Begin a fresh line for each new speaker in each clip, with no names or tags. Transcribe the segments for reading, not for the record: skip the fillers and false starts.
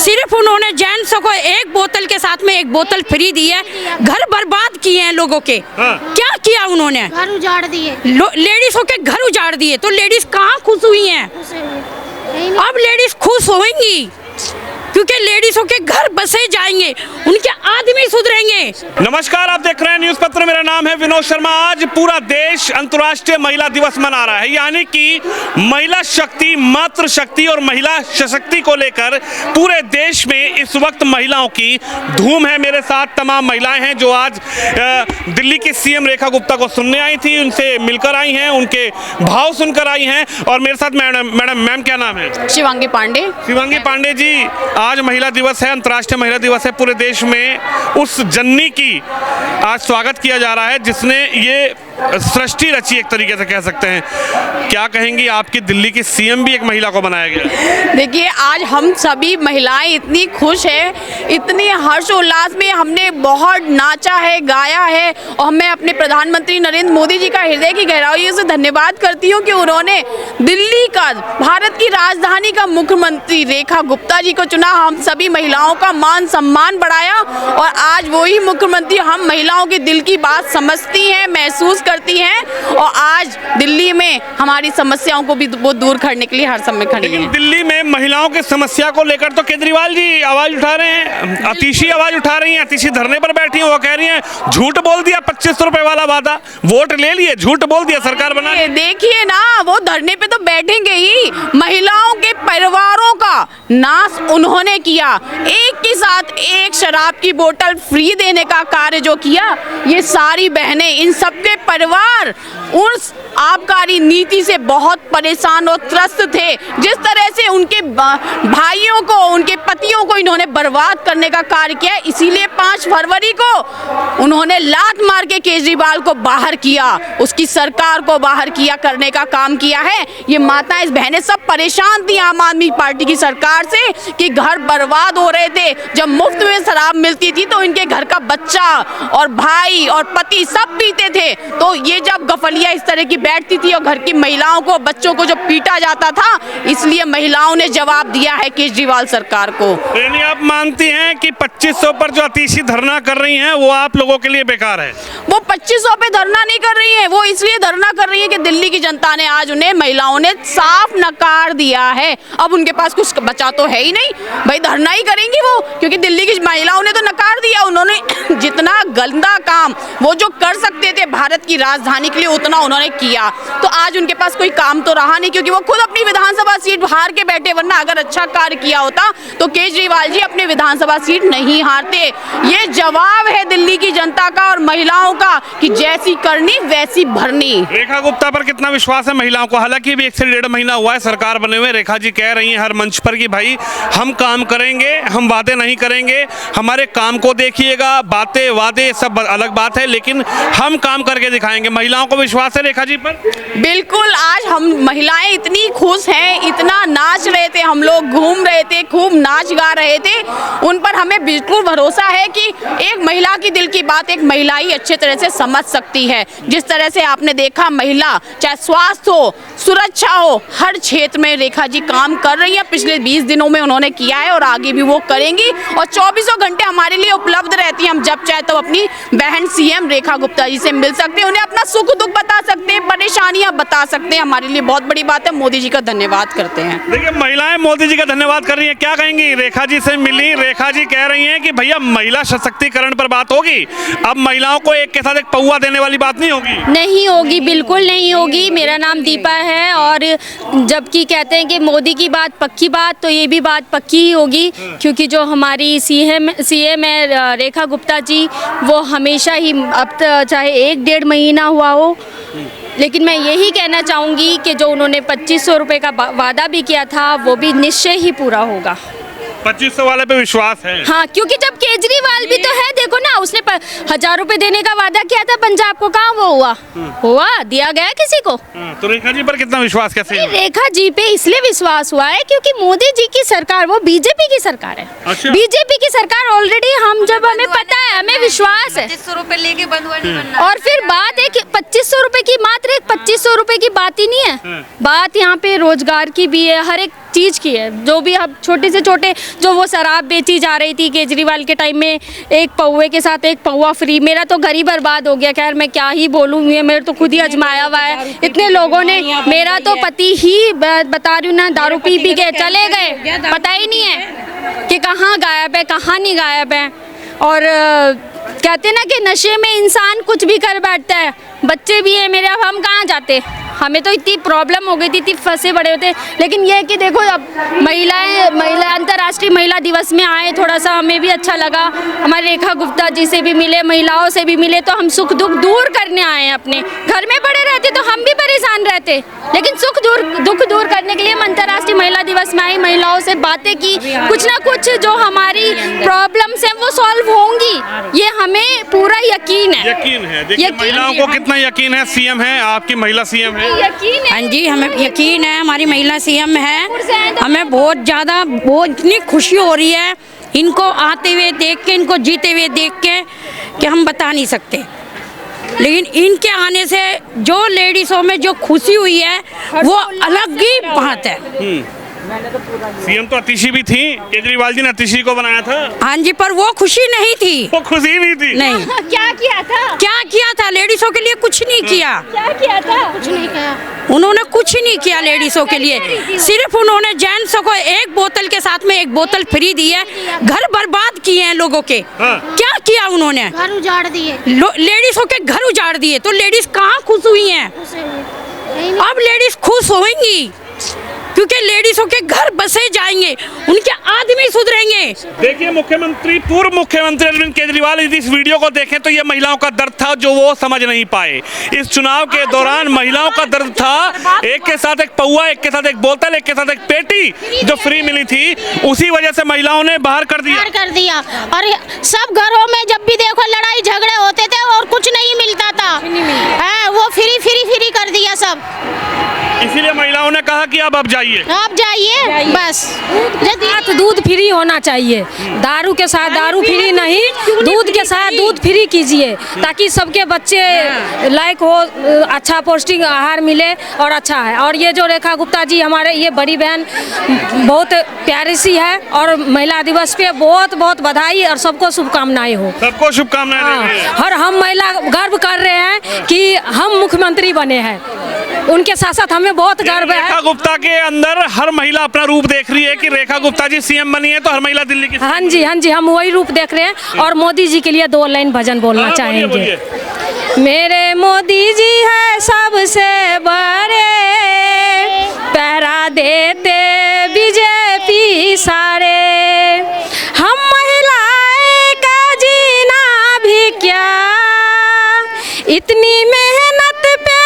सिर्फ उन्होंने जेंट्सों को एक बोतल के साथ में एक बोतल फ्री दी है। घर बर्बाद किए हैं लोगों के। क्या किया उन्होंने?
घर उजाड़ दिए,
लेडीजों के घर उजाड़ दिए। तो लेडीज कहाँ खुश हुई हैं? अब लेडीज खुश होंगी क्योंकि लेडीजों के घर बसे जाएंगे, उनके आदमी सुधरेंगे।
नमस्कार, आप देख रहे हैं न्यूज़ पत्र। मेरा नाम है विनोद शर्मा। आज पूरा देश अंतर्राष्ट्रीय महिला दिवस मना रहा है, यानी कि महिला शक्ति, मातृशक्ति और महिला सशक्ति को लेकर पूरे देश में इस वक्त महिलाओं की धूम है। मेरे साथ तमाम महिलाएं हैं जो आज दिल्ली की सीएम रेखा गुप्ता को सुनने आई थी, उनसे मिलकर आई हैं, उनके भाव सुनकर आई हैं। और मेरे साथ मैम क्या नाम है?
शिवांगी पांडे।
शिवांगी पांडे जी, आज महिला दिवस है, अंतर्राष्ट्रीय महिला दिवस है। पूरे देश में उस जननी की आज स्वागत किया जा रहा है जिसने ये सृष्टि रची, एक तरीके से कह सकते हैं। क्या कहेंगी, आपकी दिल्ली की सीएम भी एक महिला को बनाया गया?
देखिए, आज हम सभी महिलाएं इतनी खुश हैं, इतनी हर्षोल्लास में हमने बहुत नाचा है, गाया है। और मैं अपने प्रधानमंत्री नरेंद्र मोदी जी का हृदय की गहराइयों से धन्यवाद करती हूं कि उन्होंने दिल्ली का, भारत की राजधानी का मुख्यमंत्री रेखा गुप्ता जी को चुना। हम सभी महिलाओं का मान सम्मान बढ़ाया और आज वही मुख्यमंत्री हम महिलाओं के दिल की बात समझती हैं, महसूस करती हैं और आज दिल्ली में हमारी समस्याओं को भी वो दूर करने के लिए हर समय खड़ी हैं।
दिल्ली में महिलाओं की समस्या को लेकर तो केजरीवाल जी आवाज उठा रहे हैं, अतिशी आवाज उठा रही हैं, अतिशी धरने पर बैठी हैं। वो कह रही हैं झूठ बोल दिया, 2500 रुपए वाला वादा, वोट ले लिए, झूठ बोल दिया, सरकार बना।
देखिए ना, वो धरने पे तो बैठेंगे ही। महिलाओं के परिवारों का नाश उन्होंने किया। एक के साथ एक शराब की बोतल फ्री देने का कार्य जो किया, ये सारी बहनें, इन सबके परिवार उस आबकारी नीति से बहुत परेशान और त्रस्त थे। जिस तरह से उनके भाइयों को, उनके पतियों को इन्होंने बर्बाद करने का कार्य किया, इसीलिए 5 फरवरी को उन्होंने लात मार के केजरीवाल को बाहर किया, उसकी सरकार को बाहर किया, करने का काम किया है। ये माताएं, इस बहनें सब परेशान थी आम आदमी पार्टी की सरकार से कि घर बर्बाद हो रहे थे। जब मुफ्त में शराब मिलती थी तो इनके घर का बच्चा और भाई और पति सब पीते थे। तो ये जब गफलिया इस तरह की बैठती थी और घर की महिलाओं को, बच्चों को जब पीटा जाता था, इसलिए महिलाओं ने जवाब दिया है केजरीवाल सरकार को।
यानी आप मानती हैं कि 2500 पर जो अतिशी धरना कर रही हैं वो आप लोगों के लिए बेकार है?
वो 2500 पे धरना नहीं कर रही है, वो इसलिए धरना कर रही है कि दिल्ली की जनता ने आज उन्हें, महिलाओं ने साफ नकार दिया है। अब उनके पास कुछ बचा तो है ही नहीं, भाई धरना ही करेंगी वो, क्योंकि दिल्ली की महिलाओं ने तो नकार दिया। उन्होंने जितना गंदा काम वो जो कर सकते थे भारत की राजधानी के लिए, उतना उन्होंने किया। तो आज उनके पास कोई काम तो रहा नहीं, क्योंकि वो खुद अपनी विधानसभा सीट हार के बैठे। वरना अगर अच्छा कार्य किया होता तो केजरीवाल जी अपने विधानसभा सीट नहीं हारते। ये जवाब है दिल्ली की जनता का और महिलाओं का कि जैसी करनी वैसी भरनी।
रेखा गुप्ता पर कितना विश्वास है महिलाओं को? हालांकि भी 1 से 1.5 महीना हुआ है सरकार बने हुए। रेखा जी कह रही हैं हर मंच पर कि भाई हम काम करेंगे, हम वादे नहीं करेंगे, हमारे काम को देखिएगा, बातें वादे सब अलग बात है, लेकिन हम काम करके दिखाएंगे। महिलाओं को विश्वास है रेखा जी पर?
बिल्कुल। आज हम महिलाएं इतनी खुश हैं, इतना नाच रहे थे, हम लोग घूम रहे थे, खूब नाच गा रहे थे। उन पर हमें बिल्कुल भरोसा है कि एक महिला की दिल की बात एक महिला ही अच्छे तरह से समझ सकती है। जिस तरह से आपने देखा, महिला चाहे स्वास्थ्य हो, सुरक्षा हो, हर क्षेत्र में रेखा जी काम कर रही है। पिछले 20 दिनों में उन्होंने किया है और आगे भी वो करेंगी और 24 घंटे हमारे लिए उपलब्ध रहती हैं। हम जब चाहे तो अपनी बहन सीएम रेखा गुप्ता जी से मिल सकते हैं, उन्हें अपना सुख दुख बता सकते हैं, परेशानियां बता सकते हैं। हमारे लिए बहुत बड़ी बात है। मोदी जी का धन्यवाद करते हैं।
देखिए, महिलाएं मोदी जी का धन्यवाद कर रही हैं। क्या कहेंगी? रेखा जी से मिली, रेखा जी कह रही हैं कि भैया महिला सशक्तिकरण पर बात होगी, अब महिलाओं को एक के साथ एक पौवा देने वाली बात नहीं होगी।
नहीं होगी, बिल्कुल नहीं होगी। मेरा नाम दीपा है और जबकि कहते हैं कि मोदी की बात पक्की बात, तो ये भी बात पक्की ही होगी, क्योंकि जो हमारी सीएम है रेखा गुप्ता जी, वो हमेशा ही, अब चाहे 1-1.5 महीना हुआ हो, लेकिन मैं यही कहना चाहूँगी कि जो उन्होंने 2500 रुपये का वादा भी किया था, वो भी निश्चय ही पूरा होगा।
2500 वाले पे विश्वास है?
हाँ, क्योंकि जब केजरीवाल भी तो है, देखो ना, उसने 1000 रुपए देने का वादा किया था पंजाब को, कहाँ वो हुआ दिया गया किसी को?
तो रेखा जी पर कितना विश्वास कैसे है?
रेखा जी पे इसलिए विश्वास हुआ है क्योंकि मोदी जी की सरकार, वो बीजेपी की सरकार है।
अच्छा।
बीजेपी की सरकार ऑलरेडी, हम जब हमें पता है, हमें विश्वास है।
2500 रुपए लेके बंद हुआ नहीं बनना।
और फिर बात है कि 2500 रुपए की, मात्र एक 2500 रुपए की बात ही नहीं है, बात यहाँ पे रोजगार की भी है। हर एक चीज़ की है। जो भी अब छोटे से छोटे जो वो शराब बेची जा रही थी केजरीवाल के टाइम में, एक पौवे के साथ एक पौवा फ्री, मेरा तो घर ही बर्बाद हो गया। खैर मैं क्या ही बोलूँ, मेरे तो खुद ही आजमाया हुआ है। इतने लोगों ने, मेरा तो पति ही बता रही हूँ ना, दारू पी पी के चले गए, पता ही नहीं है कि कहाँ गायब है कहाँ नहीं गायब है। और कहते हैं ना कि नशे में इंसान कुछ भी कर बैठता है। बच्चे भी हैं मेरे, अब हम कहाँ जाते, हमें तो इतनी प्रॉब्लम हो गई थी, इतनी फंसे बड़े होते। लेकिन ये है कि देखो अब महिला अंतर्राष्ट्रीय महिला दिवस में आए, थोड़ा सा हमें भी अच्छा लगा। हमारे रेखा गुप्ता जी से भी मिले, महिलाओं से भी मिले, तो हम सुख दुख दूर करने आए हैं। अपने घर में पड़े रहते तो हम भी परेशान रहते, लेकिन दुख दूर करने के लिए हम अंतर्राष्ट्रीय महिला दिवस में आई, महिलाओं से बातें की, कुछ ना कुछ जो हमारी प्रॉब्लम्स हैं वो सॉल्व होंगी, ये हमें पूरा यकीन है।
यकीन है। देखिए महिलाओं को कितना यकीन है, सीएम है, आपकी महिला सीएम है।
यकीन है।
हाँ जी, हमें यकीन है, हमारी महिला सीएम है। हमें बहुत ज़्यादा, बहुत इतनी खुशी हो रही है इनको आते हुए देख के, इनको जीते हुए देख के, कि हम बता नहीं सकते। लेकिन इनके आने से जो लेडीज़ों में जो खुशी हुई है वो अलग ही बात है।
सीएम तो अतिशी भी थी, केजरीवाल जी ने अतिशी को बनाया था।
हाँ जी, पर वो खुशी नहीं थी,
वो खुशी नहीं थी।
नहीं।
क्या किया था?
क्या किया था? लेडीज़ों के लिए कुछ नहीं किया।
क्या किया था? कुछ नहीं किया।
उन्होंने कुछ नहीं किया लेडीज़ों के लिए, सिर्फ उन्होंने जेंट्सों को एक बोतल के साथ में एक बोतल फ्री दी है। घर बर्बाद किए हैं लोगों के।
हाँ।
क्या किया उन्होंने?
घर उजाड़ दिए,
लेडीज़ों के घर उजाड़ दिए, तो लेडीज़ कहाँ खुश हुई हैं? अब लेडीज़ खुश होंगी क्योंकि लेडीज़ों के घर बसे जाएंगे, उनके आदमी सुधरेंगे।
देखिए मुख्यमंत्री, पूर्व मुख्यमंत्री अरविंद केजरीवाल, यदि इस वीडियो को देखें तो ये महिलाओं का दर्द था जो वो समझ नहीं पाए। इस चुनाव के दौरान महिलाओं का दर्द था, एक के साथ एक पौवा, एक के साथ एक बोतल, एक के साथ एक पेटी जो फ्री मिली थी, उसी वजह से महिलाओं ने बाहर कर दिया।
और सब घरों में जब भी देखो लड़ाई झगड़े होते थे और कुछ नहीं मिलता था, वो फ्री फ्री फ्री कर दिया सब।
इसीलिए महिलाओं ने कहा कि अब जाइए,
बस।
दूध फ्री होना चाहिए, दारू के साथ दारू फ्री नहीं, दूध के साथ दूध फ्री कीजिए, ताकि सबके बच्चे लायक हो, अच्छा पौष्टिक आहार मिले और अच्छा है। और ये जो रेखा गुप्ता जी हमारे ये बड़ी बहन बहुत प्यारी सी है, और महिला दिवस पे बहुत बहुत बधाई और सबको शुभकामनाएं हो।
सबको शुभकामनाएं।
और हम महिला गर्व कर रहे हैं कि हम मुख्यमंत्री बने हैं, उनके साथ साथ हमें बहुत गर्व है।
रेखा गुप्ता के अंदर हर महिला अपना रूप देख रही है कि रेखा गुप्ता जी सीएम बनी है तो हर महिला दिल्ली की।
हाँ जी, हाँ जी, हम वही रूप देख रहे हैं। और मोदी जी के लिए 2 लाइन भजन बोलना चाहेंगे।
बोलिए।
मेरे मोदी जी है सबसे बड़े, पहरा देते बीजेपी सारे, हम महिलाएं का जीना भी क्या, इतनी मेहनत पे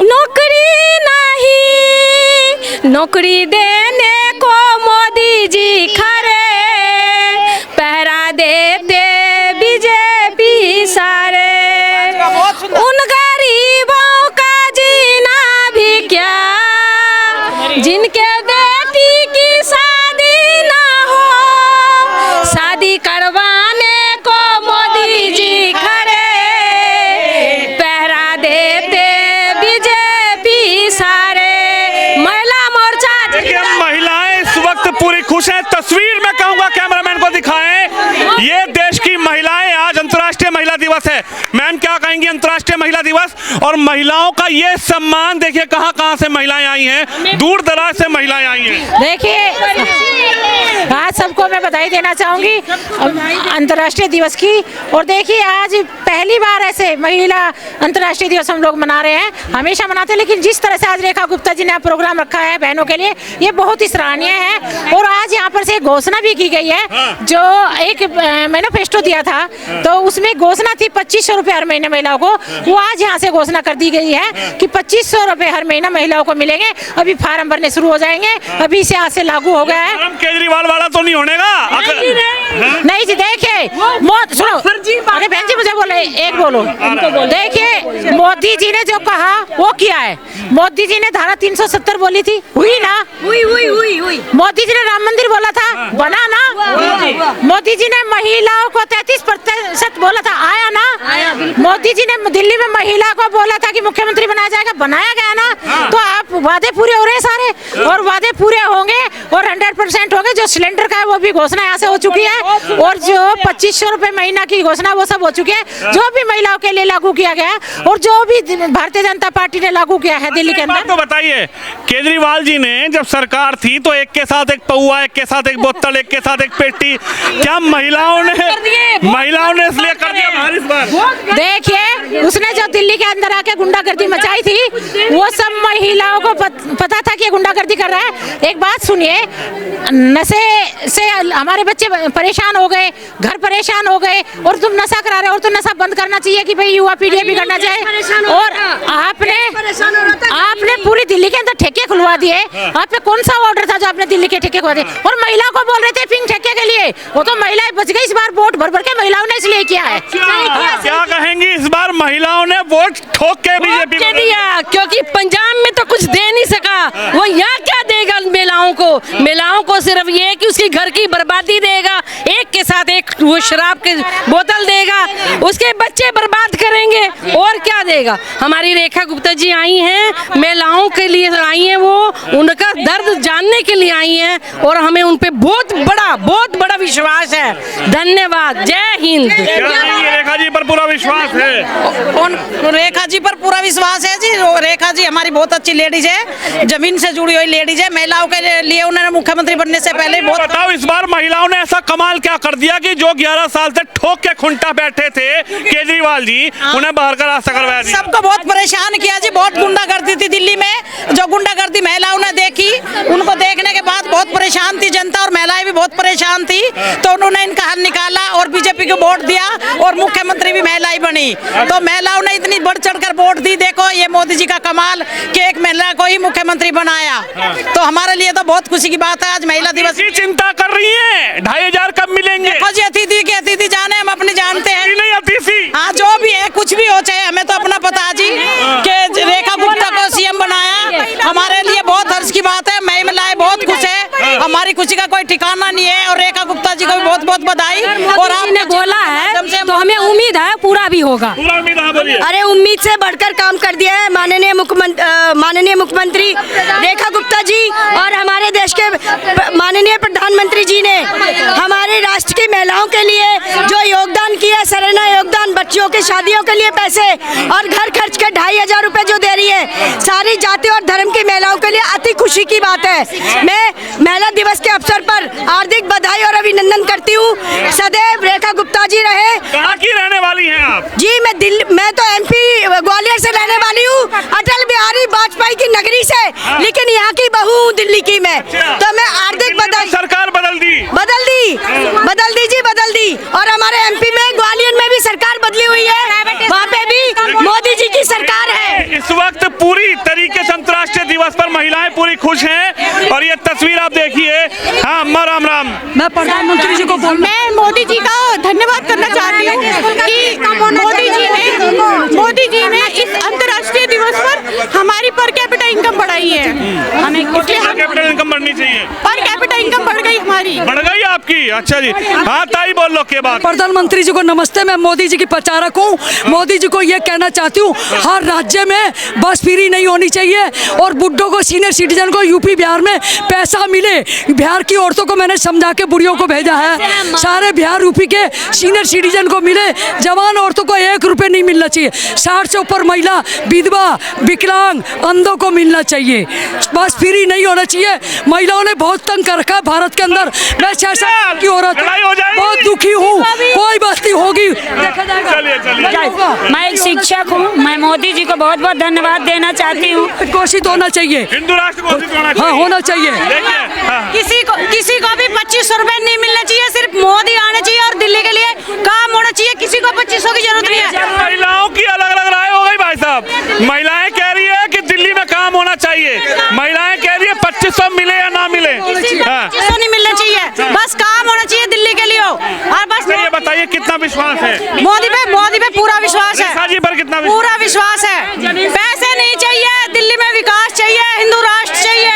नौकरी नहीं, नौकरी देने को मोदी जी खरे, पहरा देते बीजेपी सारे, उन गरीबों का जीना भी क्या, जिनके बेटी की शादी ना हो, शादी करवाने को मोदी जी खरे, पहरा देते बीजेपी सारे। महिला मोर्चा।
देखिए महिलाएं इस वक्त पूरी खुश हैं। तस्वीर में कहूंगा कैमरामैन को दिखाएं, ये देश की महिलाएं, आज अंतर्राष्ट्रीय महिला दिवस है। मैम क्या कहेंगी अंतर्राष्ट्रीय महिला दिवस और महिलाओं का ये सम्मान? देखिए कहां कहां से महिलाएं आई हैं, दूर दराज से महिलाएं आई हैं।
देखिए आज सबको मैं बधाई देना चाहूँगी अंतर्राष्ट्रीय दिवस की। और देखिए आज पहली बार ऐसे महिला अंतर्राष्ट्रीय दिवस हम लोग मना रहे हैं, हमेशा मनाते हैं, लेकिन जिस तरह से आज रेखा गुप्ता जी ने प्रोग्राम रखा है बहनों के लिए, ये बहुत ही सराहनीय है। और आज यहाँ पर से घोषणा भी की गई है, जो एक मैनिफेस्टो दिया था तो उसमें घोषणा थी 2500 रुपये हर महीने महिलाओं को, वो आज यहाँ से घोषणा कर दी गई है कि 2500 रुपये हर महीना महिलाओं को मिलेंगे। अभी फार्म भरने शुरू हो जाएंगे, अभी से आज से लागू हो गया है।
केजरीवाल वाला तो नहीं होनेगा?
नहीं जी, देखिए सुनो, अरे बहन जी मुझे बोले, एक बोलो। देखिए मोदी जी ने जो कहा वो किया है। मोदी जी ने धारा 370 बोली थी, हुई ना? हुई। मोदी जी ने राम मंदिर बोला था, बना ना? मोदी जी ने महिलाओं को 33% बोला था, आया ना? मोदी जी ने दिल्ली में महिला को बोला था कि मुख्यमंत्री बनाया जाएगा, बनाया गया ना? तो आप वादे पूरे हो रहे हैं सारे, और वादे पूरे होंगे और 100% होंगे। जो सिलेंडर का है वो भी घोषणा यहाँ से हो चुकी है, और जो 2500 रुपए महीना की घोषणा वो सब हो चुके हैं, जो भी महिलाओं के लिए लागू किया गया है और जो भी भारतीय जनता पार्टी ने लागू किया है दिल्ली के अंदर।
तो बताइए, केजरीवाल जी ने जब सरकार थी तो एक के साथ एक पौआ, एक के साथ एक बोतल, एक के साथ एक पेटी, क्या महिलाओं ने इसलिए कर दिया बाहर इस बार?
देखिए, उसने जो दिल्ली के अंदर आके गुंडागर्दी मचाई थी वो सब महिलाओं को पता था कि ये गुंडागर्दी कर रहा है। एक बात सुनिए, नशे से हमारे बच्चे परेशान हो गए, घर परेशान हो गए, और तुम नशा करा रहे हो, और तो नशा बंद करना चाहिए कि भाई युवा पीढ़ी भी करना चाहिए। और आपने पूरी दिल्ली के अंदर ठेके खुलवा दिए। आप पे कौन सा ऑर्डर था जो आपने दिल्ली के ठेके खुलवा दिए? और महिला को बोल रहे थे पिंक ठेके के लिए, वो तो महिलाएं बच गई। इस बार वोट भर भर के महिलाओं ने इसलिए किया है।
क्या कहेंगी, इस बार महिलाओं ने वोट ठोक के बीजेपी को
दिया, क्योंकि पंजाब में तो कुछ दे नहीं सका, वो यहाँ क्या देगा महिलाओं को? महिलाओं को सिर्फ ये कि उसकी घर की बर्बादी देगा, एक के साथ एक वो शराब की बोतल देगा, उसके बच्चे बर्बाद करेंगे, और क्या देगा? हमारी रेखा गुप्ता जी आई हैं, महिलाओं के लिए आई हैं, वो उनका दर्द जानने के लिए आई हैं, और हमें उन पे बहुत बड़ा विश्वास है। धन्यवाद, जय हिंद।
रेखा जी पर पूरा विश्वास है?
रेखा जी पर पूरा विश्वास है जी। रेखा जी हमारी बहुत अच्छी लेडीज है, जमीन से जुड़ी हुई लेडीज है। महिलाओं के लिए उन्होंने मुख्यमंत्री बनने से पहले बहुत।
बताओ, इस बार महिलाओं ने ऐसा कमाल क्या कर दिया कि जो 11 साल से ठोक के खुंटा बैठे थे केजरीवाल जी, उन्हें बाहर का रास्ता करवा दिया?
सबको बहुत परेशान किया जी, बहुत गुंडागर्दी थी दिल्ली में। जो गुंडागर्दी महिलाओं ने देखी, उनको देखने के बाद बहुत परेशान थी जनता, और महिलाएं भी बहुत परेशान थी, तो उन्होंने इनका हल निकाला और बीजेपी को वोट दिया, और मुख्यमंत्री भी महिलाएं बनी। तो महिलाओं ने इतनी बढ़ चढ़कर वोट दी। देखो, ये मोदी जी का कमाल कि एक महिला को ही मुख्यमंत्री बनाया, तो हमारे लिए तो बहुत खुशी की बात है। आज महिला दिवस की
चिंता कर रही है, 2500 कब मिलेंगे?
देखो जी, अतिथि के अतिथि जाने, हम अपने जानते हैं।
नहीं अतिथि,
हाँ, जो भी है, कुछ भी हो, चाहे हमें तो अपना पता जी कि रेखा गुप्ता को सीएम बनाया, हमारे लिए बहुत हर्ष की बात है। महिलाएं बहुत खुश है, हमारी खुशी का कोई ठिकाना नहीं है, और रेखा गुप्ता जी को भी बहुत बहुत बधाई। और आपने
बोला है तो हमें उम्मीद है पूरा भी होगा।
पूरा उम्मीद है, बोलिए।
अरे उम्मीद से बढ़कर काम कर दिया है माननीय मुख्यमंत्री रेखा गुप्ता जी, और हमारे देश के माननीय प्रधानमंत्री जी ने हमारे राष्ट्र की महिलाओं के लिए जो योगदान किया, सराहनीय योगदान, बच्चियों की शादियों के लिए पैसे और घर खर्च के 2500 रुपए जो दे रही है, सारी जाति और धर्म की महिलाओं के लिए अति खुशी की बात है। मैं महिला दिवस के अवसर पर हार्दिक बधाई और अभिनंदन करती हूँ। सदैव रेखा गुप्ता जी रहे।
कहाँ की रहने वाली हैं आप?
जी, मैं तो MP ग्वालियर से रहने वाली हूँ, अटल बिहारी वाजपेयी की नगरी से, लेकिन यहाँ की बहू हूँ दिल्ली की मैं। तो मैं हार्दिक बधाई।
सरकार बदल दी
जी, बदल दी। और हमारे MP में ग्वालियर में भी सरकार बदली हुई है, वहाँ पे भी मोदी जी की सरकार है।
इस वक्त पूरी तरीके से अंतर्राष्ट्रीय दिवस पर महिलाएं पूरी खुश हैं, और ये तस्वीर आप देखिए। हाँ, अम्मा राम राम।
मैं प्रधानमंत्री जी को
मैं मोदी जी का धन्यवाद करना चाहती हूँ कि मोदी जी ने इस अंतर्राष्ट्रीय दिवस पर हमारी पर कैपिटा इनकम बढ़ाई है। हमें
पर कैपिटा इनकम बढ़नी चाहिए।
पर कैपिटा इनकम बढ़ गई हमारी।
बढ़ गई आपकी? अच्छा जी। हाँ ताई, बोल लो के बात।
प्रधानमंत्री जी को नमस्ते। मैं मोदी जी की प्रचारक हूँ। मोदी जी को ये कहना चाहती हूँ, हर राज्य में बस फ्री नहीं होनी चाहिए, और बुड्ढों को, सीनियर सिटीजन को यूपी बिहार में पैसा मिले। बिहार की औरतों को मैंने समझा के बुढ़ियों को भेजा है, सारे बिहार यूपी के सीनियर सिटीजन को मिले। जवान औरतों को 1 रुपये नहीं मिलना चाहिए। 60 से ऊपर महिला, विधवा, विकलांग, अंधों को मिलना चाहिए। बस फ्री नहीं होना चाहिए। महिलाओं ने बहुत तंग कर रखा है भारत के अंदर। मैं 66 की औरत बहुत दुखी हूँ, कोई बस्ती होगी।
मैं एक शिक्षक हूँ। मैं मोदी जी को बहुत बहुत धन्यवाद देना चाहती हूँ।
घोषित होना चाहिए,
हिंदू राष्ट्र घोषित होना चाहिए।
हाँ, होना चाहिए।
किसी को भी 2500 रुपए नहीं मिलना चाहिए, सिर्फ मोदी आने चाहिए, और दिल्ली के लिए काम होना चाहिए। किसी को 2500 की जरूरत नहीं है।
महिलाओं की अलग अलग राय हो गई भाई साहब। महिलाएं कह रही है कि दिल्ली में काम होना चाहिए, महिलाएं कह रही है 2500 मिले या ना मिले।
2500 नहीं मिलना चाहिए, बस काम होना चाहिए दिल्ली के लिए। और बस
ये बताइए, कितना विश्वास है
मोदी पे पूरा विश्वास है।
रेखा जी पर कितना
पूरा विश्वास है। पैसे नहीं चाहिए, दिल्ली में विकास चाहिए, हिंदू राष्ट्र चाहिए।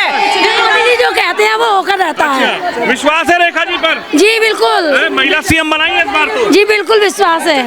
मोदी जी जो कहते हैं वो होकर रहता है।
विश्वास है रेखा जी पर?
जी बिल्कुल।
महिला CM बनाएंगे इस बार तो?
जी बिल्कुल विश्वास है।